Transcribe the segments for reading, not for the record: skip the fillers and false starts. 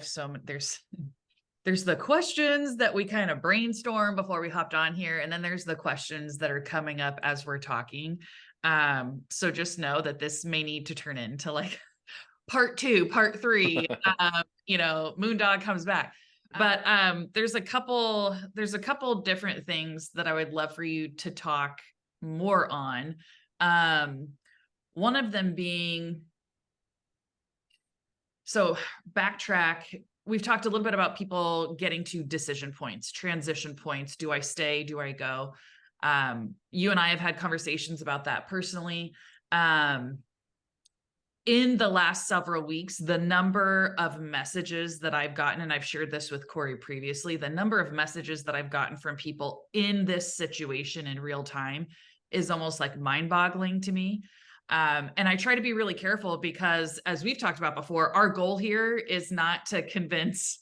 have there's the questions that we kind of brainstorm before we hopped on here, and then there's the questions that are coming up as we're talking. So just know that this may need to turn into like part 2, part 3. Moondog comes back. But there's a couple different things that I would love for you to talk more on. One of them being, so backtrack. We've talked a little bit about people getting to decision points, transition points. Do I stay? Do I go? You and I have had conversations about that personally. In the last several weeks, the number of messages that I've gotten, and I've shared this with Corey previously, the number of messages that I've gotten from people in this situation in real time is almost like mind-boggling to me. And I try to be really careful because, as we've talked about before, our goal here is not to convince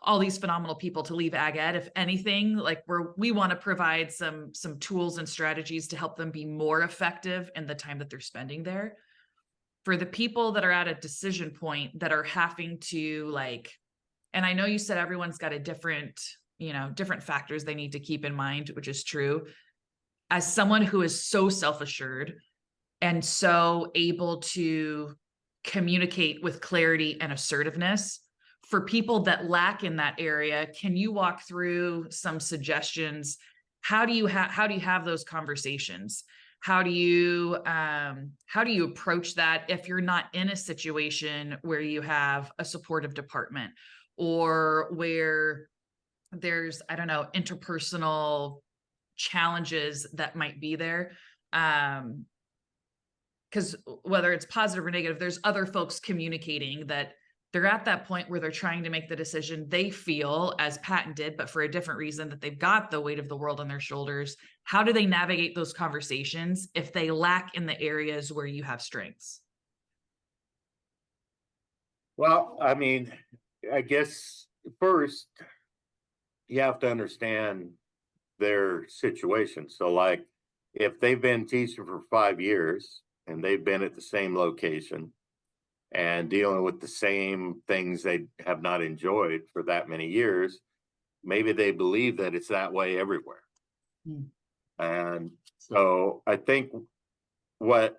all these phenomenal people to leave ag ed. If anything, like we want to provide some tools and strategies to help them be more effective in the time that they're spending there. For the people that are at a decision point that are having to and I know you said everyone's got a different factors they need to keep in mind, which is true. As someone who is so self-assured and so able to communicate with clarity and assertiveness, for people that lack in that area, can you walk through some suggestions? How do you have those conversations? How do you approach that if you're not in a situation where you have a supportive department, or where there's, I don't know, interpersonal challenges that might be there? Because whether it's positive or negative, there's other folks communicating that they're at that point where they're trying to make the decision they feel, as Patton did, but for a different reason, that they've got the weight of the world on their shoulders. How do they navigate those conversations if they lack in the areas where you have strengths? Well, I mean, I guess first you have to understand their situation. So like if they've been teaching for 5 years and they've been at the same location and dealing with the same things they have not enjoyed for that many years, maybe they believe that it's that way everywhere. And so I think what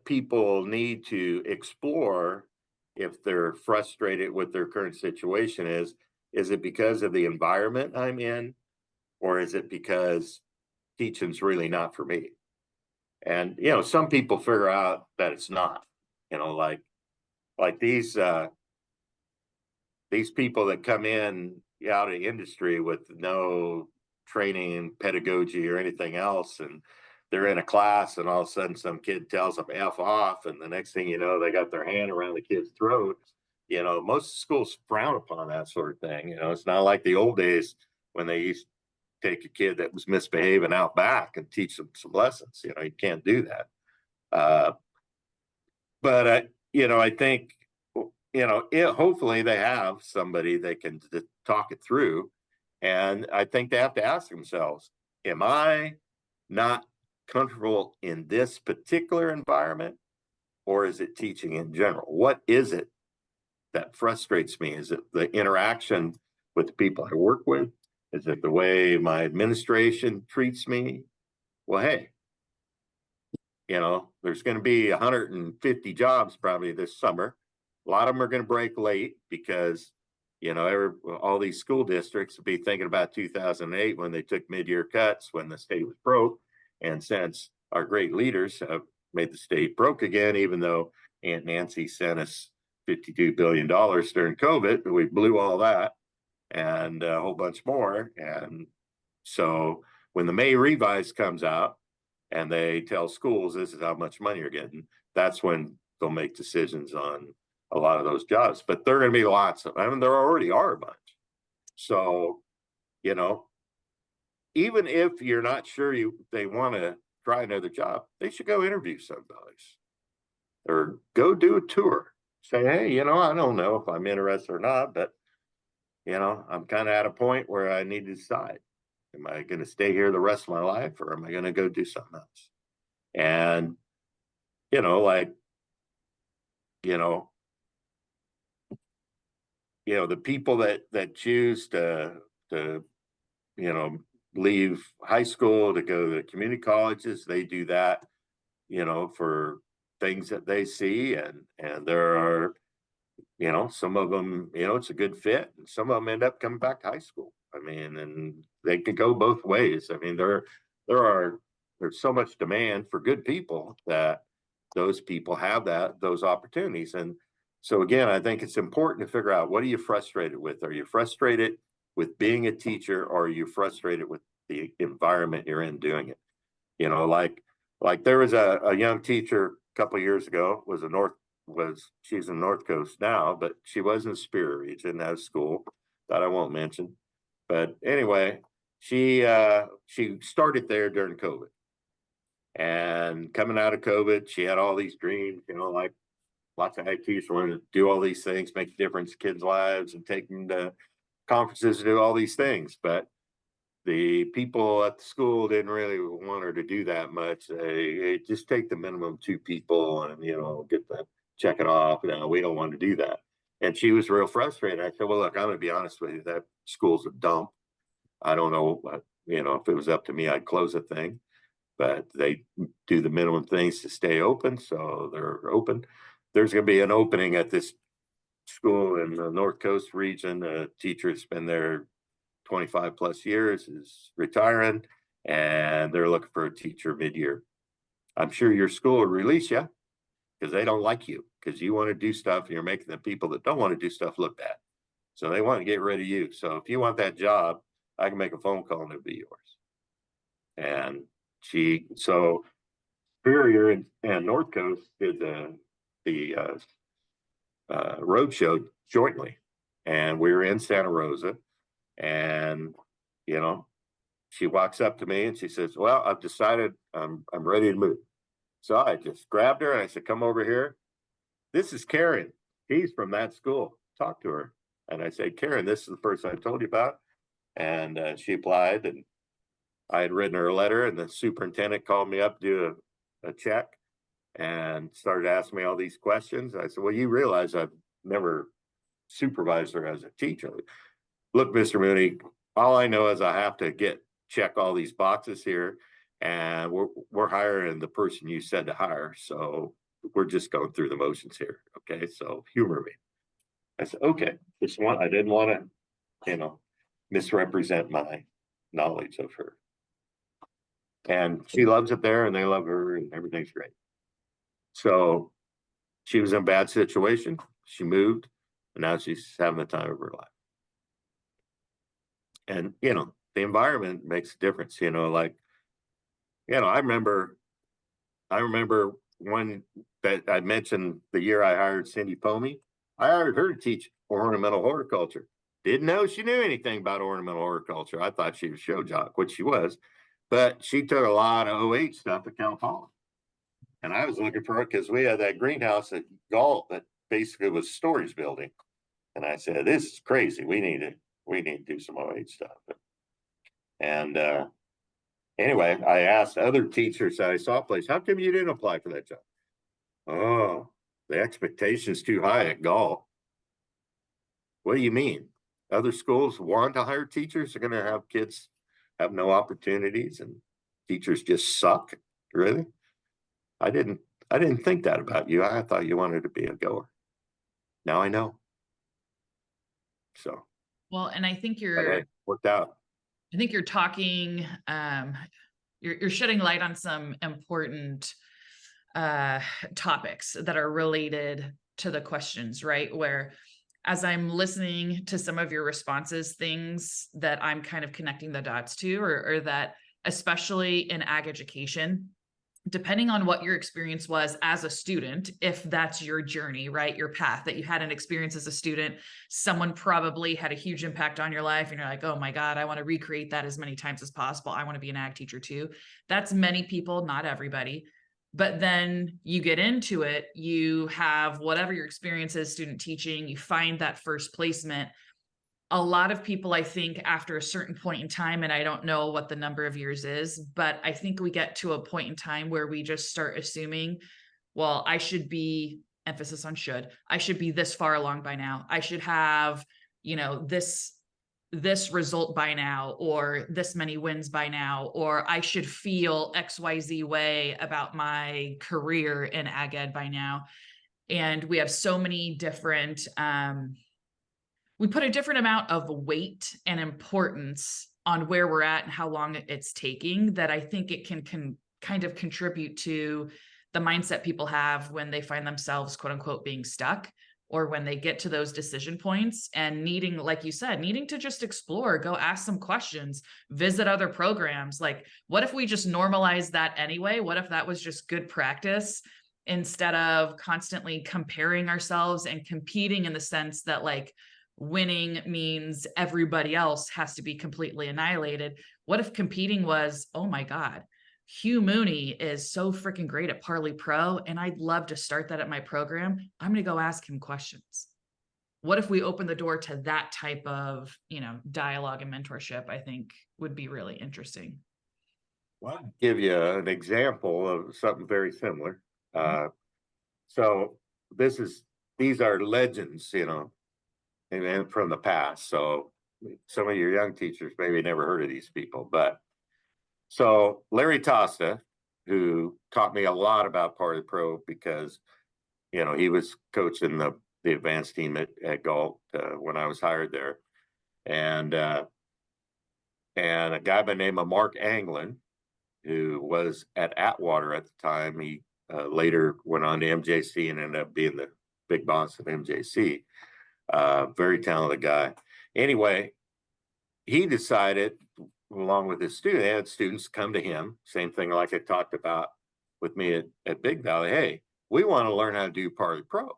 people need to explore if they're frustrated with their current situation is it because of the environment I'm in, or is it because teaching's really not for me? And some people figure out that it's not. Like these people that come in out of the industry with no training, pedagogy, or anything else, and they're in a class, and all of a sudden some kid tells them F off, and the next thing you know, they got their hand around the kid's throat. Most schools frown upon that sort of thing. It's not like the old days when they used to take a kid that was misbehaving out back and teach them some lessons. You can't do that. But I think, hopefully they have somebody they can talk it through. And I think they have to ask themselves, am I not comfortable in this particular environment, or is it teaching in general? What is it that frustrates me? Is it the interaction with the people I work with? Is it the way my administration treats me? Well, hey, there's going to be 150 jobs probably this summer. A lot of them are going to break late because, all these school districts will be thinking about 2008 when they took mid-year cuts when the state was broke. And since our great leaders have made the state broke again, even though Aunt Nancy sent us $52 billion during COVID, we blew all that and a whole bunch more. And so when the May revise comes out, and they tell schools this is how much money you're getting, that's when they'll make decisions on a lot of those jobs. But there are going to be lots of, there already are a bunch. So, even if you're not sure they want to try another job, they should go interview someplace or go do a tour. Say, hey, I don't know if I'm interested or not, but, I'm kind of at a point where I need to decide. Am I going to stay here the rest of my life, or am I going to go do something else? And, the people that choose to leave high school to go to community colleges, they do that, for things that they see, and there are, some of them, it's a good fit, and some of them end up coming back to high school. I mean, and they could go both ways. I mean, there are there's so much demand for good people that those people have those opportunities. And so again, I think it's important to figure out, what are you frustrated with? Are you frustrated with being a teacher, or are you frustrated with the environment you're in doing it? Like there was a young teacher a couple of years ago, she's in North Coast now, but she was in the Superior region at a school that I won't mention. But anyway, she started there during COVID. And coming out of COVID, she had all these dreams, like lots of high teachers wanted to do all these things, make a difference in kids' lives, and take them to conferences to do all these things. But the people at the school didn't really want her to do that much. They just take the minimum 2 people and, get the check it off. No, we don't want to do that. And she was real frustrated. I said, well, look, I'm going to be honest with you. That school's a dump. I don't know, if it was up to me, I'd close the thing, but they do the minimum things to stay open. So they're open. There's going to be an opening at this school in the North Coast region. A teacher has been there 25 plus years, is retiring, and they're looking for a teacher mid-year. I'm sure your school will release you because they don't like you, because you want to do stuff and you're making the people that don't want to do stuff look bad. So they want to get rid of you. So if you want that job, I can make a phone call and it'll be yours. And so Superior and North Coast did the road show jointly, and we were in Santa Rosa. And she walks up to me and she says, well, I've decided I'm ready to move. So I just grabbed her and I said, come over here. This is Karen. He's from that school. Talk to her. And I said, Karen, this is the person I told you about. And she applied, and I had written her a letter, and the superintendent called me up to do a check and started asking me all these questions. I said, well, you realize I've never supervised her as a teacher. Look, Mr. Mooney, all I know is I have to check all these boxes here, and we're hiring the person you said to hire. So we're just going through the motions here. Okay, so humor me. I said, okay. I didn't want to, misrepresent my knowledge of her. And she loves it there, and they love her, and everything's great. So she was in a bad situation. She moved, and now she's having the time of her life. And, the environment makes a difference, I remember one that I mentioned, the year I hired Cindy Pomey. I hired her to teach ornamental horticulture. Didn't know she knew anything about ornamental horticulture. I thought she was show jock, which she was, but she took a lot of OH stuff at Cal Poly. And I was looking for her because we had that greenhouse at Galt that basically was storage building. And I said, this is crazy. We need to do some OH stuff. And anyway, I asked other teachers that I saw place, how come you didn't apply for that job? Oh, the expectation's too high at Galt. What do you mean? Other schools want to hire teachers? They're going to have kids have no opportunities and teachers just suck? Really? I didn't think that about you. I thought you wanted to be a goer. Now I know. So, Well, and I think hey, worked out. I think you're talking, you're shedding light on some important topics that are related to the questions, right? Where, as I'm listening to some of your responses, things that I'm kind of connecting the dots to, or that, especially in ag education, depending on what your experience was as a student, if that's your journey, right? Your path, that you had an experience as a student, someone probably had a huge impact on your life, and you're like, oh my God, I want to recreate that as many times as possible. I want to be an ag teacher too. That's many people, not everybody. But then you get into it, you have whatever your experience is, student teaching, you find that first placement. A lot of people, I think, after a certain point in time, and I don't know what the number of years is, but I think we get to a point in time where we just start assuming, well, I should be, emphasis on should, I should be this far along by now. I should have this result by now, or this many wins by now, or I should feel XYZ way about my career in ag ed by now. And we have so many different, we put a different amount of weight and importance on where we're at and how long it's taking, that I think it can kind of contribute to the mindset people have when they find themselves, quote unquote, being stuck, or when they get to those decision points and needing, like you said, needing to just explore, go ask some questions, visit other programs. Like, what if we just normalize that anyway? What if that was just good practice, instead of constantly comparing ourselves and competing, in the sense that like winning means everybody else has to be completely annihilated? What if competing was, oh my God, Hugh Mooney is so freaking great at Parley Pro, and I'd love to start that at my program. I'm going to go ask him questions. What if we open the door to that type of, dialogue and mentorship? I think would be really interesting. Well, I'll give you an example of something very similar. So these are legends, and from the past. So some of your young teachers maybe never heard of these people, but so Larry Tosta, who taught me a lot about Party Pro, because he was coaching the advanced team at Galt when I was hired there, and a guy by the name of Mark Anglin, who was at Atwater at the time. He later went on to MJC and ended up being the big boss of MJC. Very talented guy. Anyway, he decided, along with his student, they had students come to him, same thing like I talked about with me at Big Valley. Hey, we want to learn how to do Party Pro.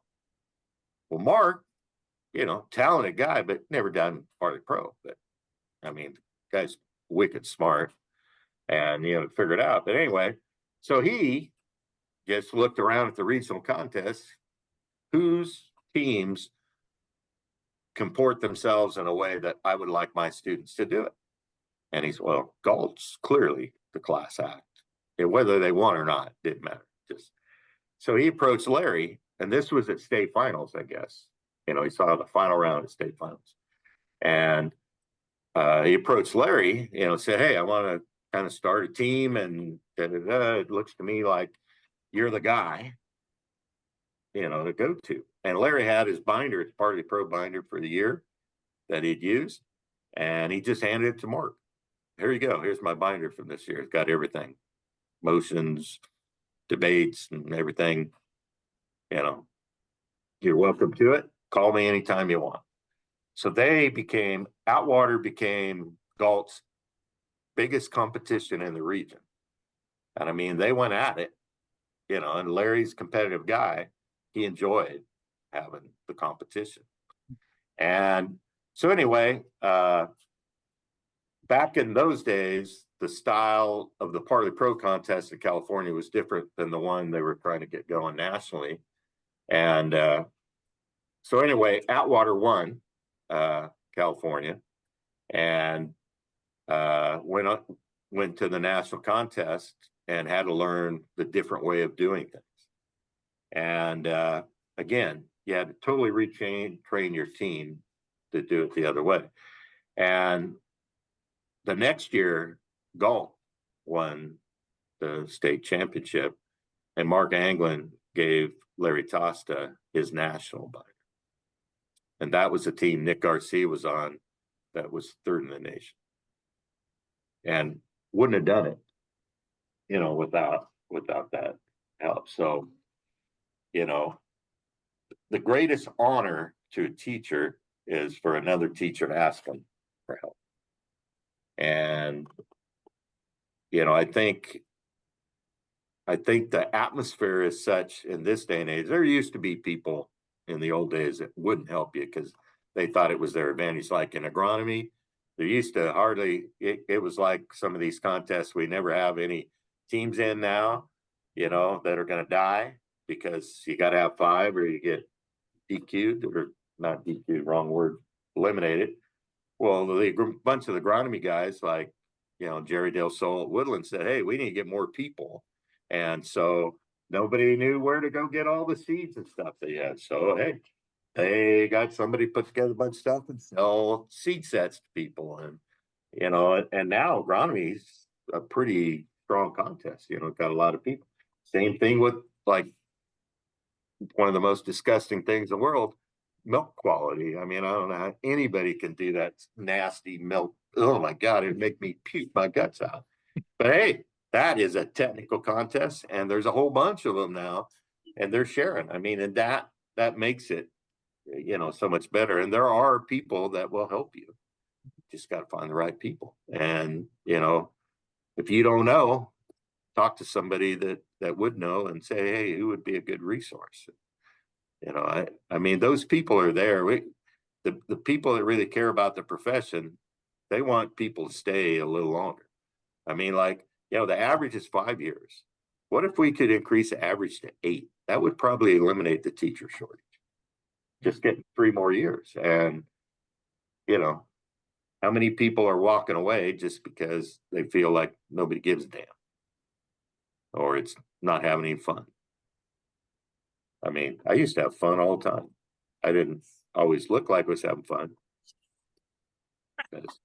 Well, Mark, talented guy, but never done Party Pro. But I mean, the guy's wicked smart and, figured it out. But anyway, so he just looked around at the regional contests, whose teams comport themselves in a way that I would like my students to do it. And he's, well, Galt's clearly the class act. And whether they won or not, didn't matter. So he approached Larry, and this was at state finals, I guess. He saw the final round at state finals. And he approached Larry, said, hey, I want to kind of start a team, and it looks to me like you're the guy, to go to. And Larry had his binder, it's Party Pro binder for the year that he'd used, and he just handed it to Mark. Here you go. Here's my binder from this year. It's got everything, motions, debates, and everything. You're welcome to it. Call me anytime you want. So Atwater became Galt's biggest competition in the region. And I mean, they went at it, and Larry's a competitive guy. He enjoyed having the competition. And so anyway, back in those days, the style of the Party Pro contest in California was different than the one they were trying to get going nationally. And so anyway, Atwater won California, and went to the national contest and had to learn the different way of doing things. And again, you had to totally train your team to do it the other way. And the next year, Galt won the state championship, and Mark Anglin gave Larry Tosta his national binder. And that was a team Nick Garcia was on that was third in the nation. And wouldn't have done it, without that help. So, the greatest honor to a teacher is for another teacher to ask them for help. And, I think the atmosphere is such in this day and age. There used to be people in the old days that wouldn't help you because they thought it was their advantage. Like in agronomy, there used to it was like some of these contests, we never have any teams in now, that are going to die because you got to have 5 or you get DQ'd, or not DQ'd, wrong word, eliminated. Well, the bunch of the agronomy guys like, Jerry Del Sol at Woodland said, hey, we need to get more people. And so nobody knew where to go get all the seeds and stuff they had. So, hey, They got somebody put together a bunch of stuff and sell seed sets to people. And, and now agronomy's a pretty strong contest, got a lot of people. Same thing with like one of the most disgusting things in the world, milk quality. I mean, I don't know how anybody can do that nasty milk. Oh my God, it'd make me puke my guts out. But hey, that is a technical contest, and there's a whole bunch of them now, and they're sharing. I mean, and that makes it, so much better. And there are people that will help you. Just got to find the right people. And if you don't know, talk to somebody that would know and say, hey, who would be a good resource? I mean, those people are there. The people that really care about the profession, they want people to stay a little longer. I mean, like, the average is 5 years. What if we could increase the average to 8? That would probably eliminate the teacher shortage. Just get 3 more years. And, how many people are walking away just because they feel like nobody gives a damn or it's not having any fun? I mean, I used to have fun all the time. I didn't always look like I was having fun because,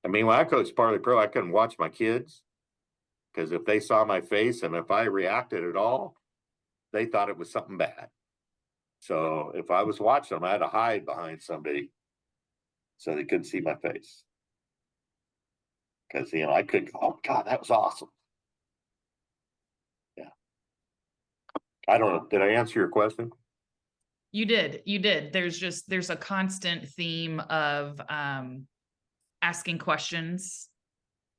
I mean, when I coached Parley Pro, I couldn't watch my kids because if they saw my face and if I reacted at all, they thought it was something bad. So if I was watching them, I had to hide behind somebody so they couldn't see my face. Because, I couldn't go, oh God, that was awesome. Yeah. I don't know. Did I answer your question? You did. There's a constant theme of asking questions.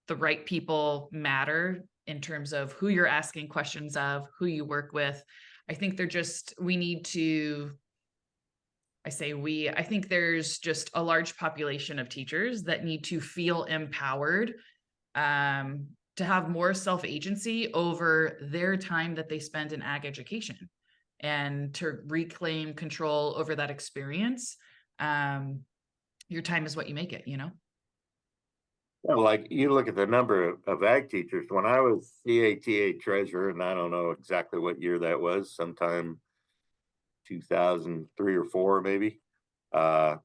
The right people matter in terms of who you're asking questions of, who you work with. I think we need to, I think there's just a large population of teachers that need to feel empowered to have more self-agency over their time that they spend in ag education and to reclaim control over that experience. Your time is what you make it, Well, like you look at the number of ag teachers. When I was CATA treasurer, and I don't know exactly what year that was, sometime 2003 or 4, maybe. That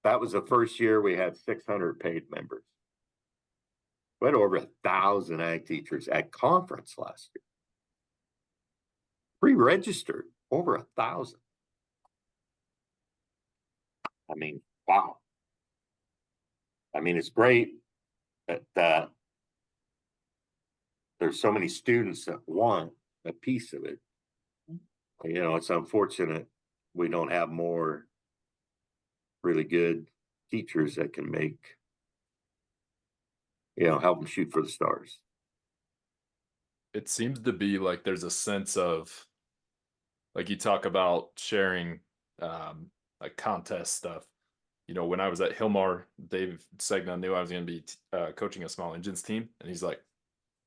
was the first year we had 600 paid members. We had over 1,000 ag teachers at conference last year. Pre-registered, over 1,000. I mean, wow. I mean, it's great that there's so many students that want a piece of it. It's unfortunate we don't have more really good teachers that can help them shoot for the stars. It seems to be like there's a sense of, like you talk about sharing like contest stuff. When I was at Hilmar, Dave Segna knew I was going to be coaching a small engines team. And he's like,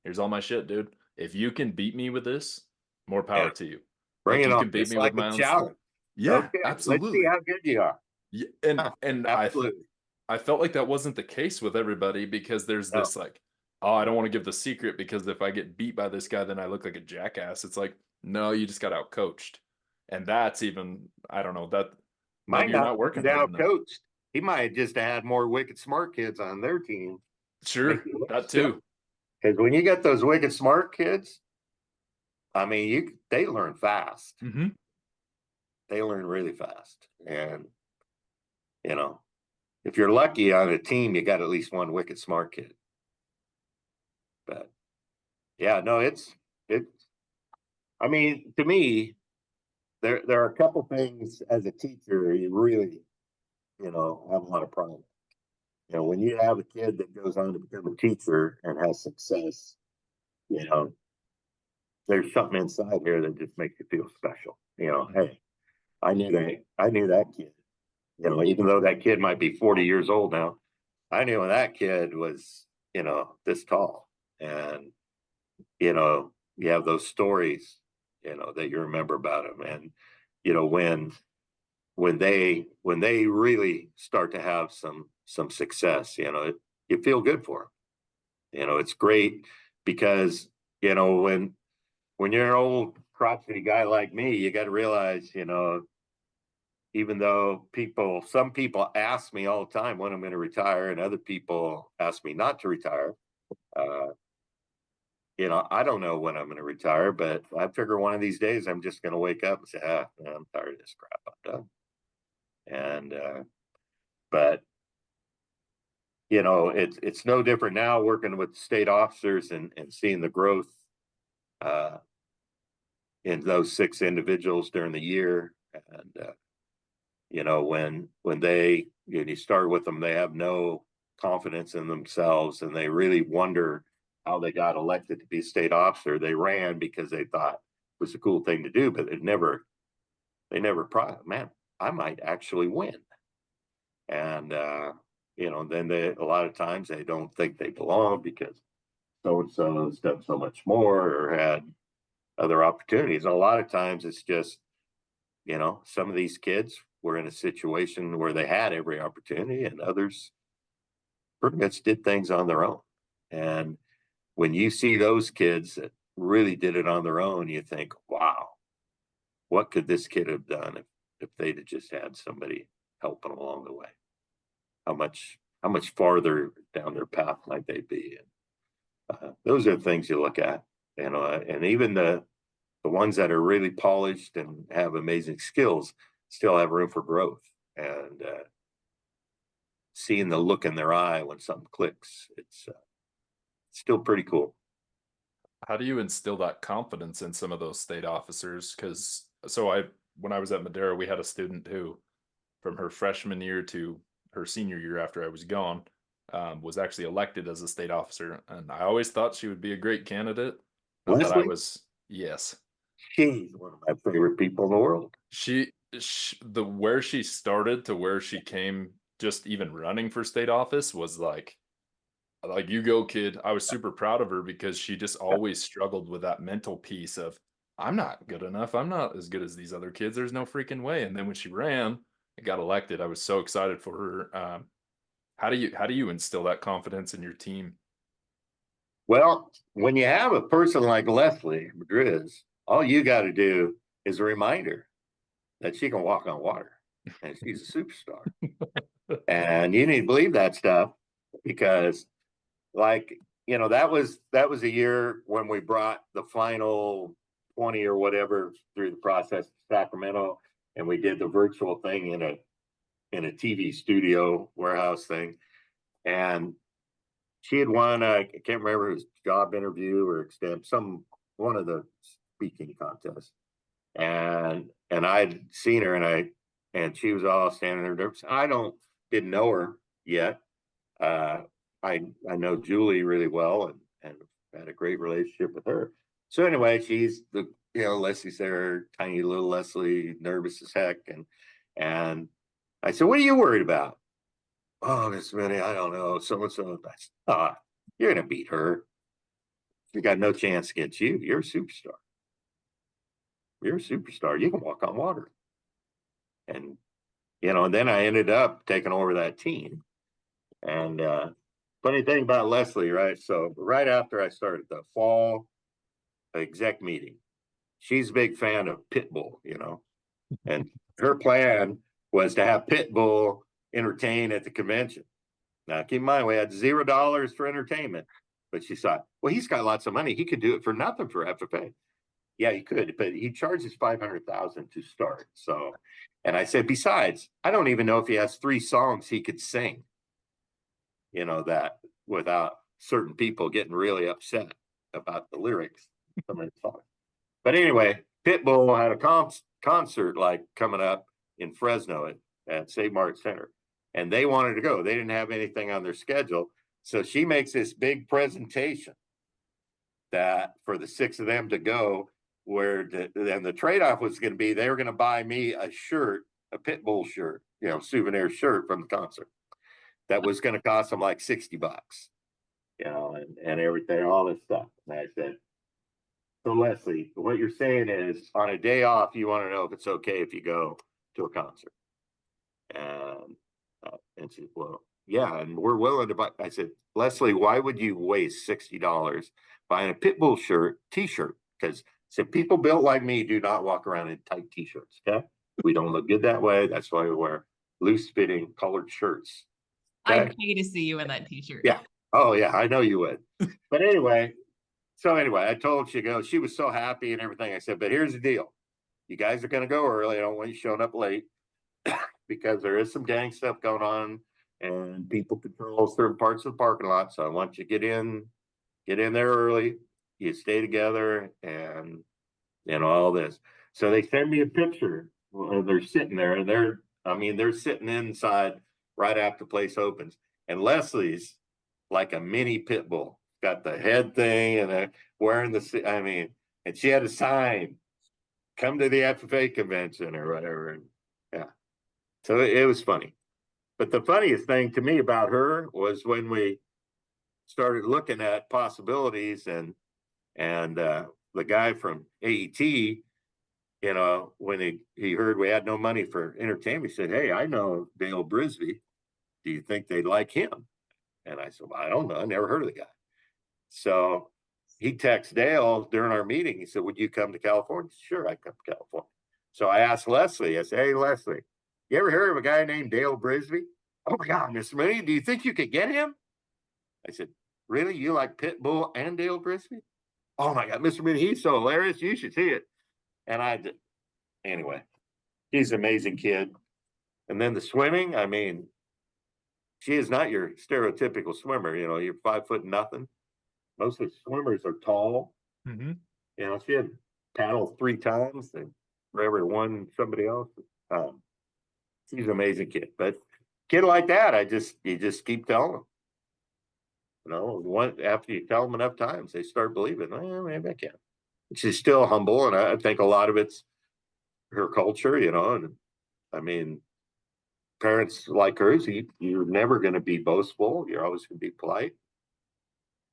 here's all my shit, dude. If you can beat me with this, more power to you. Bring it you on. can beat It's me like with my a own challenge. Yeah, okay, absolutely. Let's see how good you are. Yeah, and absolutely. I felt like that wasn't the case with everybody because there's this like, oh, I don't want to give the secret because if I get beat by this guy, then I look like a jackass. It's like, no, you just got out coached. And that's even, I don't know, that maybe you're not working out hard enough. coached. He might have just had more wicked smart kids on their team. Sure, that too. Because when you get those wicked smart kids, I mean, they learn fast. Mm-hmm. They learn really fast. And, if you're lucky on a team, you got at least one wicked smart kid. But yeah, no, it's, I mean, to me, there are a couple things as a teacher you really, have a lot of pride. When you have a kid that goes on to become a teacher and has success, there's something inside here that just makes you feel special. Hey, I knew that kid. Even though that kid might be 40 years old now, I knew when that kid was, this tall. And, you have those stories, that you remember about him. And, when they really start to have some success, you feel good for them. It's great because, when you're an old crotchety guy like me, you got to realize, even though some people ask me all the time when I'm going to retire, and other people ask me not to retire. Uh, I don't know when I'm going to retire, but I figure one of these days I'm just going to wake up and say, man, I'm tired of this crap. I'm done. And, but, it's no different now working with state officers and seeing the growth in those 6 individuals during the year. And, when you start with them, they have no confidence in themselves, and they really wonder how they got elected to be a state officer. They ran because they thought it was a cool thing to do, but they never man, I might actually win. And then a lot of times they don't think they belong because so and so has done so much more or had other opportunities. And a lot of times it's just, some of these kids were in a situation where they had every opportunity, and others pretty much did things on their own. And when you see those kids that really did it on their own, you think, wow, what could this kid have done if they'd have just had somebody helping along the way? How much farther down their path might they be? And those are the things you look at, and even the ones that are really polished and have amazing skills still have room for growth. And seeing the look in their eye when something clicks, it's still pretty cool. How do you instill that confidence in some of those state officers? Because when I was at Madera, we had a student who, from her freshman year to her senior year after I was gone, was actually elected as a state officer, and I always thought she would be a great candidate. Not that I Leslie, was, yes. she's one of my favorite people in the world. The where she started to where she came, just even running for state office, was like you go, kid. I was super proud of her because she just always struggled with that mental piece of, I'm not good enough. I'm not as good as these other kids. There's no freaking way. And then when she ran and got elected, I was so excited for her. How do you instill that confidence in your team? Well, when you have a person like Leslie Madriz, all you got to do is a reminder that she can walk on water and she's a superstar. And you need to believe that stuff because, that was a year when we brought the final 20 or whatever through the process to Sacramento, and we did the virtual thing in a TV studio warehouse thing. And she had won, I can't remember, it was job interview or one of the speaking contests. And I'd seen her, and she was all standing there. Didn't know her yet. I know Julie really well and had a great relationship with her. So anyway, she's Leslie's there, tiny little Leslie, nervous as heck. And I said, "What are you worried about?" "Oh, Miss Minnie, I don't know. So and so." You're gonna beat her. You got no chance against you. You're a superstar. You're a superstar. You can walk on water. And and then I ended up taking over that team. And funny thing about Leslie, right? So right after I started the fall exec meeting, she's a big fan of Pitbull, and her plan was to have Pitbull entertain at the convention. Now, keep in mind, we had $0 for entertainment, but she thought, well, he's got lots of money. He could do it for nothing for FFA. Yeah, he could, but he charges $500,000 to start. So, and I said, besides, I don't even know if he has 3 songs he could sing, that without certain people getting really upset about the lyrics of some of the songs. But anyway, Pitbull had a concert coming up in Fresno at St. Mark's Center, and they wanted to go. They didn't have anything on their schedule. So she makes this big presentation that for the 6 of them to go, then the trade-off was going to be they were going to buy me a shirt, a Pitbull shirt, souvenir shirt from the concert. That was going to cost them like $60, and everything, all this stuff. And I said, so Leslie, what you're saying is on a day off, you want to know if it's okay if you go to a concert. And she said, well, yeah, and we're willing to buy. I said, Leslie, why would you waste $60 buying a Pitbull t-shirt? Because said, people built like me do not walk around in tight t-shirts. Okay. We don't look good that way. That's why we wear loose fitting colored shirts. Okay? I'd pay to see you in that t-shirt. Yeah. Oh yeah. I know you would. But anyway, I told she was so happy and everything. I said, but here's the deal. You guys are going to go early. I don't want you showing up late because there is some gang stuff going on and people control certain parts of the parking lot. So I want you to get in there early. You stay together and all this. So they send me a picture. They're sitting there and they're sitting inside right after the place opens. And Leslie's like a mini pit bull, got the head thing and wearing and she had a sign, come to the FFA convention or whatever. And yeah. So it was funny. But the funniest thing to me about her was when we started looking at possibilities and the guy from AET, when he heard we had no money for entertainment, he said, hey, I know Dale Brisby. Do you think they'd like him? And I said, well, I don't know. I never heard of the guy. So he texted Dale during our meeting. He said, would you come to California? Sure, I'd come to California. So I asked Leslie, I said, hey, Leslie, you ever heard of a guy named Dale Brisby? Oh my God, Mr. Mooney, do you think you could get him? I said, really? You like Pitbull and Dale Brisby? Oh my God, Mr. Mooney, he's so hilarious. You should see it. And anyway, he's an amazing kid. And then the swimming, she is not your stereotypical swimmer. You're 5 foot nothing. Most of the swimmers are tall. Mm-hmm. She had paddled 3 times and forever won somebody else. She's an amazing kid. But kid like that, you just keep telling them. After you tell them enough times, they start believing, well, maybe I can. She's still humble, and I think a lot of it's her culture, and parents like hers, you're never going to be boastful. You're always going to be polite,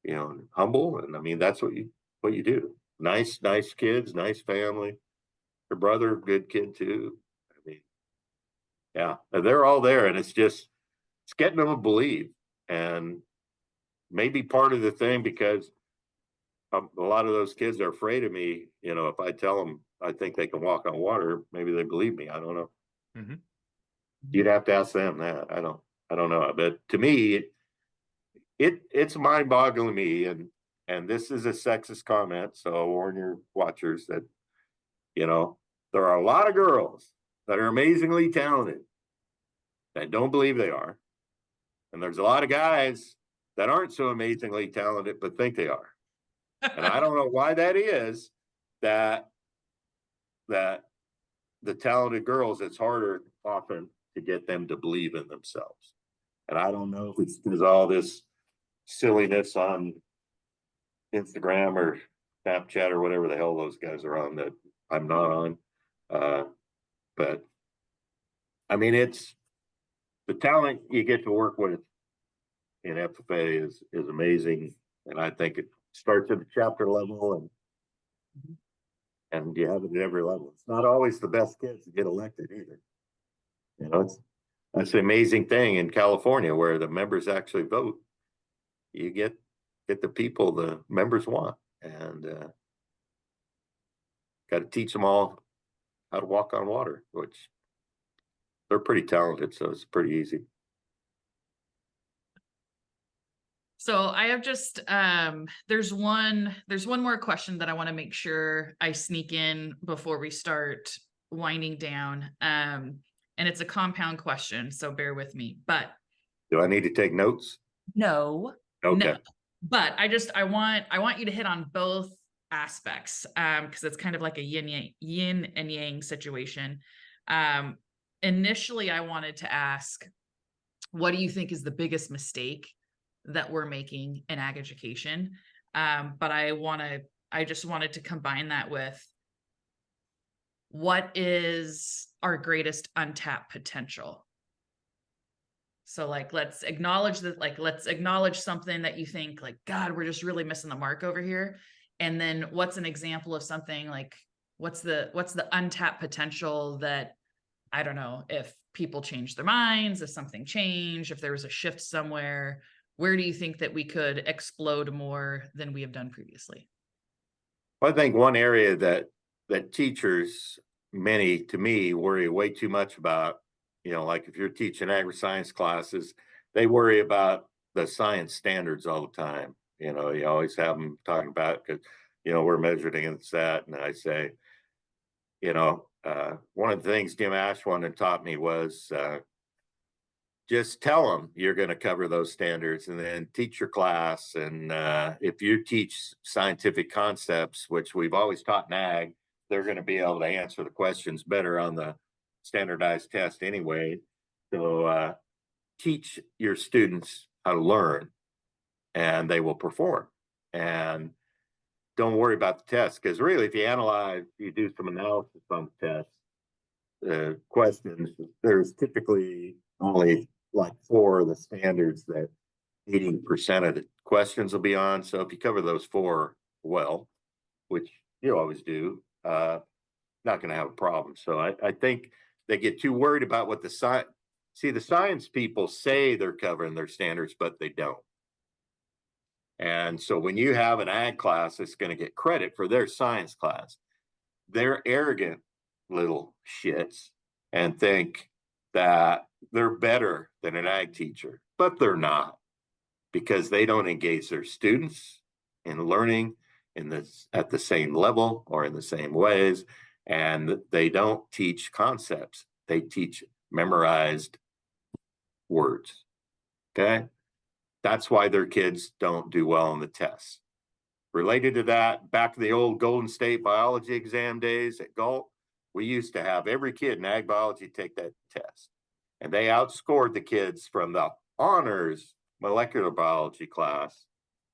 and humble. And that's what you do. Nice kids, nice family. Her brother, good kid too. Yeah, they're all there, and it's getting them to believe. And maybe part of the thing, because a lot of those kids are afraid of me. If I tell them I think they can walk on water, maybe they believe me. I don't know. Mm-hmm. You'd have to ask them that. I don't know. But to me, it's mind-boggling to me. And this is a sexist comment, so I'll warn your watchers that there are a lot of girls that are amazingly talented that don't believe they are, and there's a lot of guys that aren't so amazingly talented but think they are. And I don't know why that is, that the talented girls, it's harder often to get them to believe in themselves. And I don't know if it's because all this silliness on Instagram or Snapchat or whatever the hell those guys are on that I'm not on. But it's the talent you get to work with in FFA is amazing. And I think it starts at the chapter level and you have it at every level. It's not always the best kids that get elected either. That's the amazing thing in California, where the members actually vote. You get the people the members want, and got to teach them all how to walk on water, which they're pretty talented, so it's pretty easy. So I have just there's one more question that I want to make sure I sneak in before we start winding down. And it's a compound question, so bear with me. But do I need to take notes? No. Okay. No. But I want you to hit on both aspects, because it's kind of like a yin and yang situation. Initially, I wanted to ask, what do you think is the biggest mistake that we're making in ag education? But I just wanted to combine that with, what is our greatest untapped potential? So let's acknowledge something that you think God, we're just really missing the mark over here. And then what's an example of something what's the untapped potential that, I don't know, if people change their minds, if something changed, if there was a shift somewhere, where do you think that we could explode more than we have done previously? I think one area that teachers, many to me, worry way too much about, like if you're teaching agri-science classes, they worry about the science standards all the time. You always have them talking about, because we're measured against that, and I say, one of the things Jim Ashwaubenon taught me was, just tell them you're going to cover those standards and then teach your class. And if you teach scientific concepts, which we've always taught in ag, they're going to be able to answer the questions better on the standardized test anyway. So teach your students how to learn, and they will perform. And don't worry about the test, because really, if you do some analysis on the test questions, there's typically only like 4 of the standards that 80% of the questions will be on. So if you cover those 4 well, which you always do, not going to have a problem. So I think they get too worried about what the science people say they're covering their standards, but they don't. And so when you have an ag class that's going to get credit for their science class, they're arrogant little shits and think that they're better than an ag teacher, but they're not, because they don't engage their students in learning at the same level or in the same ways, and they don't teach concepts. They teach memorized words. Okay, that's why their kids don't do well on the tests. Related to that, back to the old Golden State biology exam days at Galt, we used to have every kid in ag biology take that test. And they outscored the kids from the honors molecular biology class,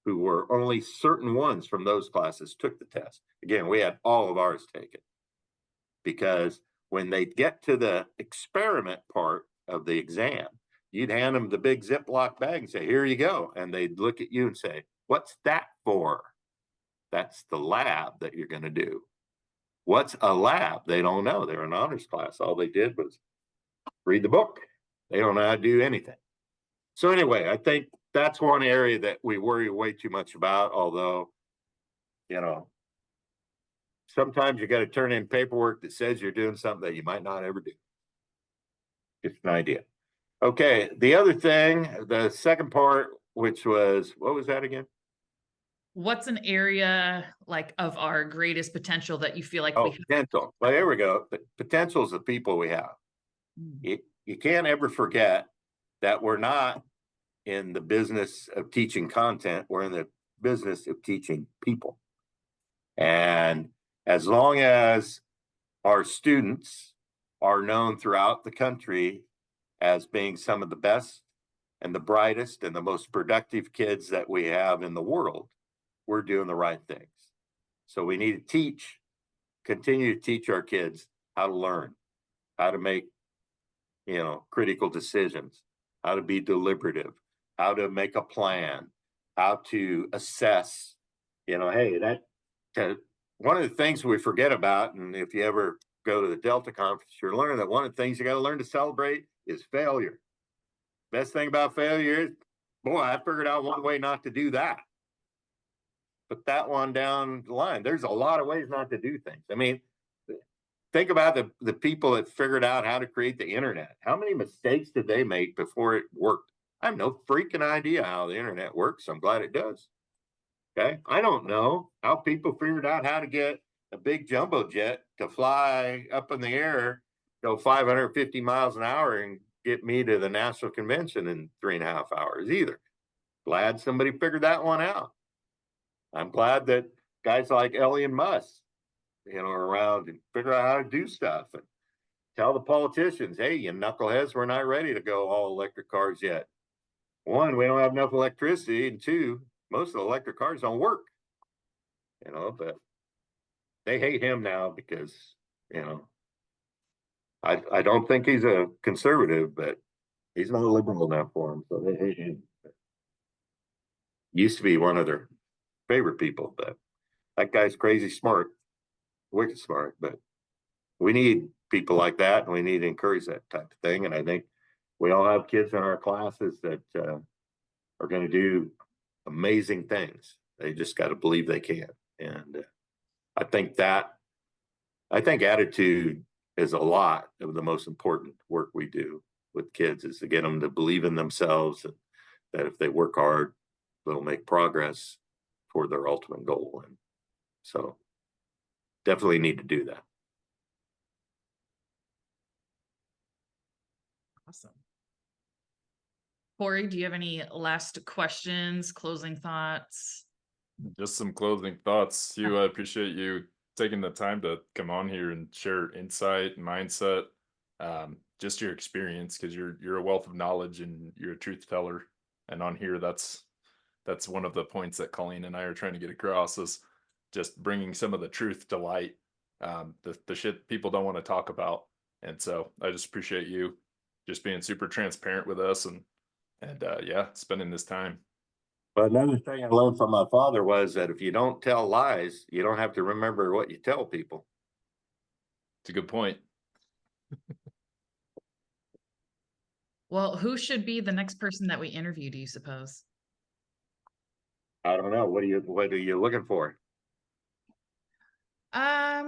who were only certain ones from those classes took the test. Again, we had all of ours taken, because when they get to the experiment part of the exam, you'd hand them the big Ziploc bag and say, here you go. And they'd look at you and say, what's that for? That's the lab that you're going to do. What's a lab? They don't know. They're an honors class. All they did was read the book. They don't know how to do anything. So anyway, I think that's one area that we worry way too much about, although, sometimes you got to turn in paperwork that says you're doing something that you might not ever do. Just an idea. Okay, the other thing, the second part, which was, what was that again? What's an area like of our greatest potential that you feel like we have? Potential. Well, there we go. The potential is the people we have. You can't ever forget that we're not in the business of teaching content. We're in the business of teaching people. And as long as our students are known throughout the country as being some of the best and the brightest and the most productive kids that we have in the world, we're doing the right things. So we need to continue to teach our kids how to learn, how to make, critical decisions, how to be deliberative, how to make a plan, how to assess, hey, one of the things we forget about, and if you ever go to the Delta conference, you're learning that one of the things you got to learn to celebrate is failure. Best thing about failure is, boy, I figured out one way not to do that. Put that one down the line. There's a lot of ways not to do things. I mean, think about the people that figured out how to create the internet. How many mistakes did they make before it worked? I have no freaking idea how the internet works. I'm glad it does. Okay. I don't know how people figured out how to get a big jumbo jet to fly up in the air, go 550 miles an hour and get me to the national convention in 3.5 hours either. Glad somebody figured that one out. I'm glad that guys like Elon Musk, are around and figure out how to do stuff and tell the politicians, hey, you knuckleheads, we're not ready to go all electric cars yet. 1, we don't have enough electricity, and 2, most of the electric cars don't work. But they hate him now because, I don't think he's a conservative, but he's not liberal enough for him, so they hate him. Used to be one of their favorite people, but that guy's crazy smart, wicked smart. But we need people like that, and we need to encourage that type of thing. And I think we all have kids in our classes that are going to do amazing things. They just got to believe they can. And I think attitude is a lot of the most important work we do with kids, is to get them to believe in themselves, and that if they work hard, they'll make progress toward their ultimate goal. And so definitely need to do that. Awesome. Corey, do you have any last questions, closing thoughts? Just some closing thoughts. Hugh, I appreciate you taking the time to come on here and share insight and mindset, just your experience, because you're a wealth of knowledge and you're a truth teller. And on here, that's one of the points that Colleen and I are trying to get across, is just bringing some of the truth to light, the shit people don't want to talk about. And so I just appreciate you just being super transparent with us, and yeah, spending this time. But another thing I learned from my father was that if you don't tell lies, you don't have to remember what you tell people. It's a good point. Well, who should be the next person that we interview, do you suppose? I don't know. What are you looking for? I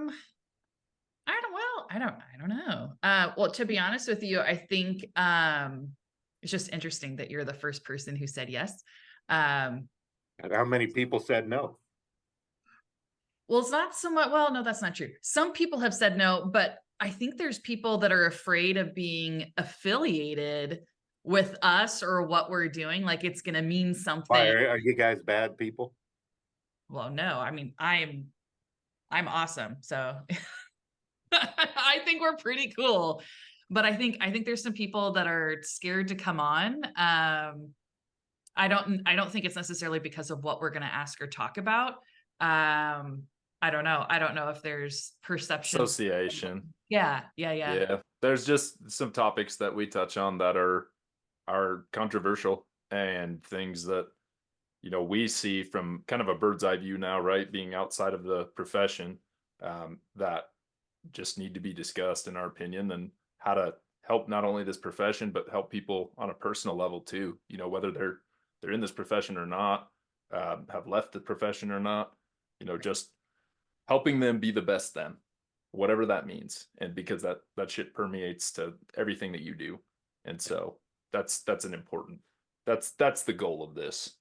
don't know. Well, to be honest with you, I think it's just interesting that you're the first person who said yes. And how many people said no? Well, it's not so much. Well, no, that's not true. Some people have said no, but I think there's people that are afraid of being affiliated with us or what we're doing. Like it's going to mean Why something. are you guys bad people? Well, no, I mean, I'm awesome. So I think we're pretty cool. But I think there's some people that are scared to come on. I don't think it's necessarily because of what we're going to ask or talk about. I don't know. I don't know if there's perception. Association. Yeah. Yeah. There's just some topics that we touch on that are controversial, and things that, we see from kind of a bird's eye view now, right? Being outside of the profession, that just need to be discussed, in our opinion, and how to help not only this profession, but help people on a personal level too. Whether they're in this profession or not, have left the profession or not, just helping them be the best them, whatever that means. And because that shit permeates to everything that you do. And so that's the goal of this.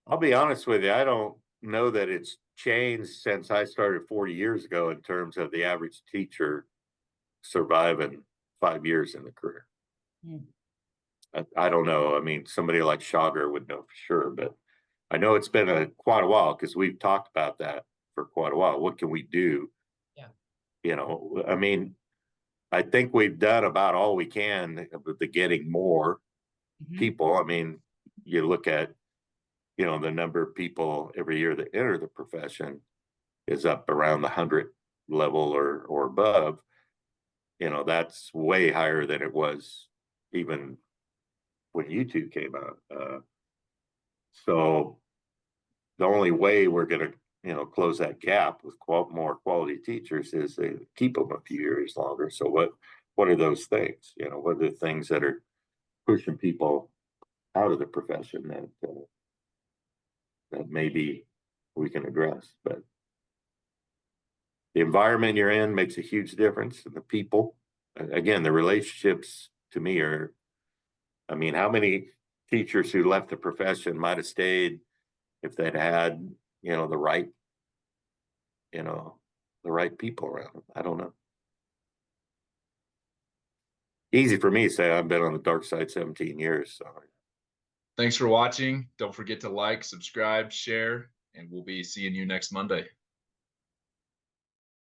I'll be honest with you. I don't know that it's changed since I started 40 years ago in terms of the average teacher surviving 5 years in the career. Mm. I don't know. I mean, somebody like Schauger would know for sure, but I know it's been quite a while, because we've talked about that for quite a while. What can we do? Yeah. I mean, I think we've done about all we can with the getting more people. I mean, you look at, the number of people every year that enter the profession is up around the 100 level or above. That's way higher than it was even when YouTube came out. So the only way we're going to, close that gap with more quality teachers is to keep them a few years longer. So what are those things? What are the things that are pushing people out of the profession that maybe we can address? But the environment you're in makes a huge difference, and the people. Again, the relationships to me are. I mean, how many teachers who left the profession might have stayed if they'd had, the right, the right people around them? I don't know. Easy for me to say. I've been on the dark side 17 years. So Thanks for watching. Don't forget to like, subscribe, share, and we'll be seeing you next Monday.